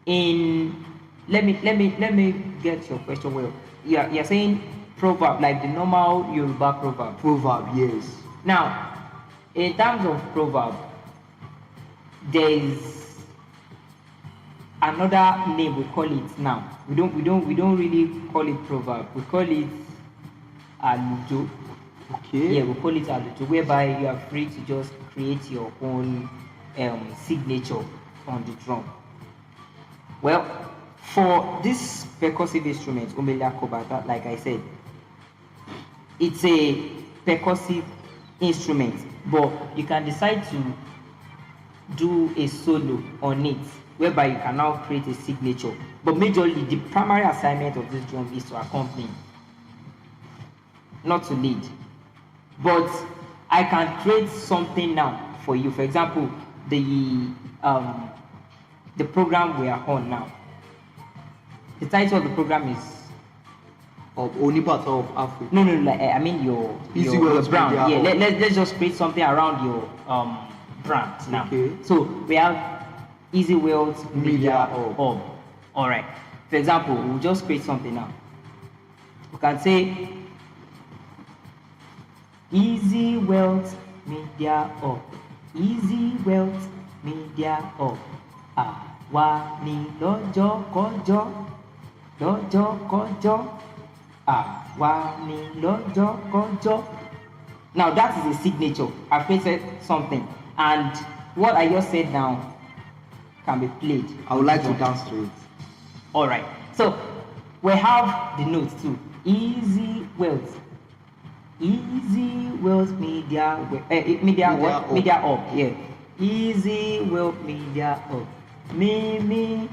in let me get your question well. You're saying proverb, like the normal Yoruba proverb. Proverb, yes. Now, in terms of proverb, there is another name we call it now. We don't really call it proverb. We call it Alujo. Okay. Yeah, we call it Alujo, whereby you are free to just create your own signature on the drum. Well, for this percussive instrument, Ōníbàtá, like I said, it's a percussive instrument, but you can decide to do a solo on it, whereby you can now create a signature. But majorly, the primary assignment of this drum is to accompany, not to lead. But I can create something now for you. For example, the program we are on now. The title of the program is Ōníbàtá of Áfrikà. No, like, I mean your Easywealth brand. Media. Yeah, let's just create something around your brand now. Okay. So we have Easywealth Media Hub. All right. For example, we'll just create something now. We can say Easywealth Media Hub. Easywealth Media Hub. Àwa ni lọ́jọ́kọ́jọ́, lọ́jọ́kọ́jọ́. Àwa ni lọ́jọ́kọ́jọ́. Now that is a signature. I've created something, and what I just said now can be played. I would like to dance to it. All right. So we have the notes too. Easywealth. Easywealth Media Hub. Yeah. Easywealth Media Hub. Me